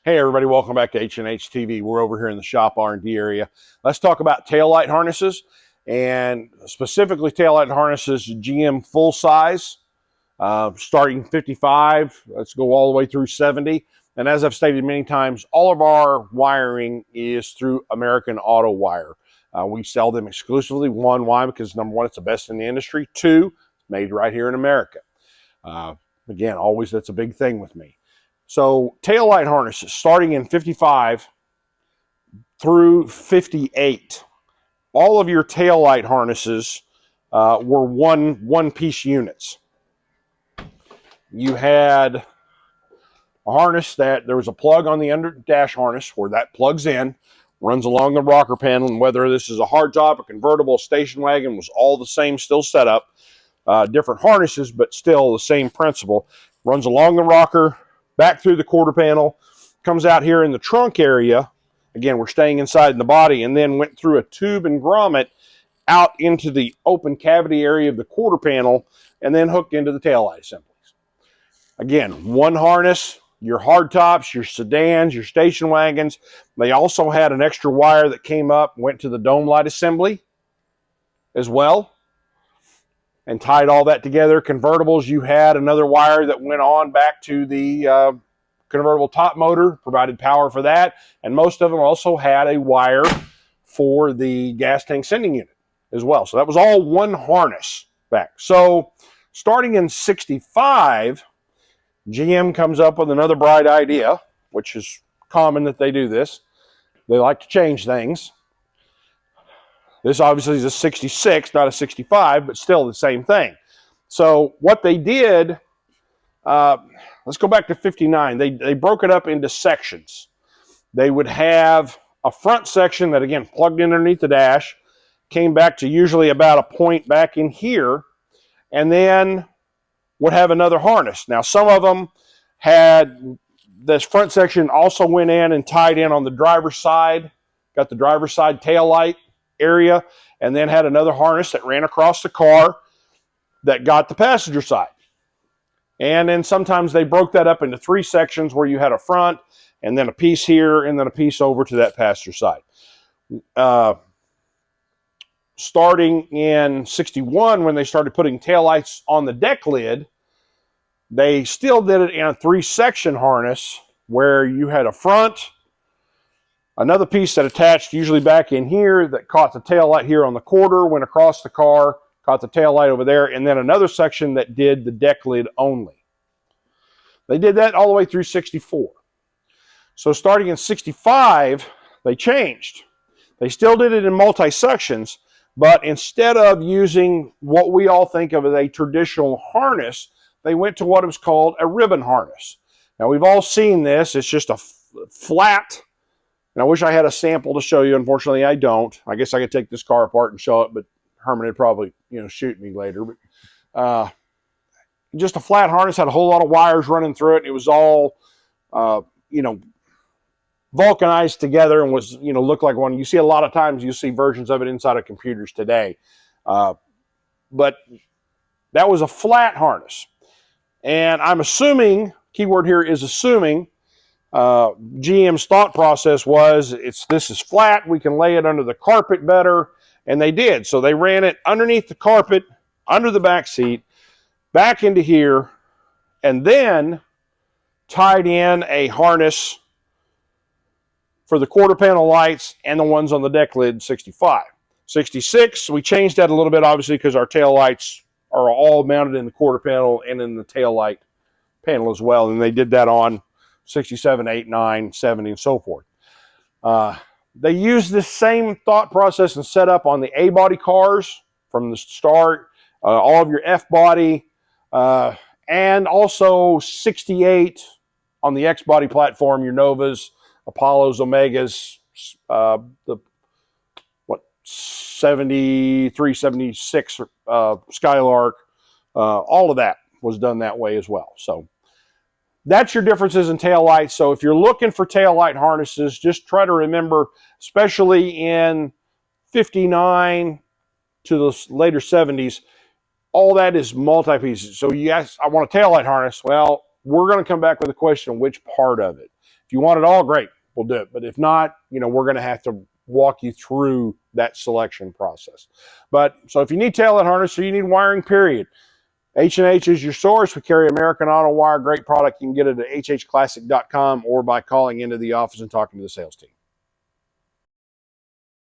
Hey everybody, welcome back to H&H TV. We're over here in the shop R&D area. Let's talk about taillight harnesses, and specifically taillight harnesses GM full size, starting 55. Let's go all the way through 70. And as I've stated many times, all of our wiring is through American Auto Wire. We sell them exclusively. One, why? Because number one, it's the best in the industry. Two, made right here in America. Again, always that's a big thing with me. So taillight harnesses starting in 55 through 58. All of your taillight harnesses were one-piece units. You had a harness that there was a plug on the under dash harness where that plugs in, runs along the rocker panel, and whether this is a hardtop, a convertible, station wagon, was all the same, still set up. Different harnesses, but still the same principle. Runs along the rocker, back through the quarter panel, comes out here in the trunk area. Again, we're staying inside in the body, and then went through a tube and grommet out into the open cavity area of the quarter panel, and then hooked into the taillight assemblies. Again, one harness, your hardtops, your sedans, your station wagons. They also had an extra wire that came up, went to the dome light assembly as well, and tied all that together. Convertibles, you had another wire that went on back to the convertible top motor, provided power for that, and most of them also had a wire for the gas tank sending unit as well. So that was all one harness back. So starting in 65, GM comes up with another bright idea, which is common that they do this. They like to change things. This obviously is a 66, not a 65, but still the same thing. So what they did, let's go back to 59. They broke it up into sections. They would have a front section that, again, plugged in underneath the dash, came back to usually about a point back in here, and then would have another harness. Now, some of them had this front section also went in and tied in on the driver's side, got the driver's side tail light area, and then had another harness that ran across the car that got the passenger side. And then sometimes they broke that up into three sections where you had a front and then a piece here and then a piece over to that passenger side. Starting in 61, when they started putting taillights on the deck lid, they still did it in a three-section harness where you had a front, another piece that attached usually back in here that caught the tail light here on the quarter, went across the car, caught the tail light over there, and then another section that did the deck lid only. They did that all the way through 64. So starting in 65, they changed. They still did it in multi-sections, but instead of using what we all think of as a traditional harness, they went to what was called a ribbon harness. Now, we've all seen this. It's just a flat. And I wish I had a sample to show you. Unfortunately, I don't. I guess I could take this car apart and show it, but Herman would probably, shoot me later. But just a flat harness, had a whole lot of wires running through it. It was all, vulcanized together and was, looked like one. You see a lot of times, you see versions of it inside of computers today. But that was a flat harness. And I'm assuming, keyword here is assuming, GM's thought process was, this is flat, we can lay it under the carpet better, and they did. So they ran it underneath the carpet, under the back seat, back into here, and then tied in a harness for the quarter panel lights and the ones on the deck lid in 65. 66, we changed that a little bit, obviously, because our tail lights are all mounted in the quarter panel and in the tail light panel as well, and they did that on 67, 8, 9, 70, and so forth. They used this same thought process and setup on the A-body cars from the start, all of your F-body, and also 68 on the X-body platform, your Novas, Apollos, Omegas, 73, 76 Skylark, all of that was done that way as well. So that's your differences in tail lights. So if you're looking for tail light harnesses, just try to remember, especially in 59 to the later 70s, all that is multi-pieces. So yes, I want a tail light harness. Well, we're going to come back with a question on which part of it. If you want it all, great, we'll do it. But if not, we're going to have to walk you through that selection process. But so if you need taillight harness or you need wiring, period, H&H is your source. We carry American Auto Wire, great product. You can get it at hhclassic.com or by calling into the office and talking to the sales team.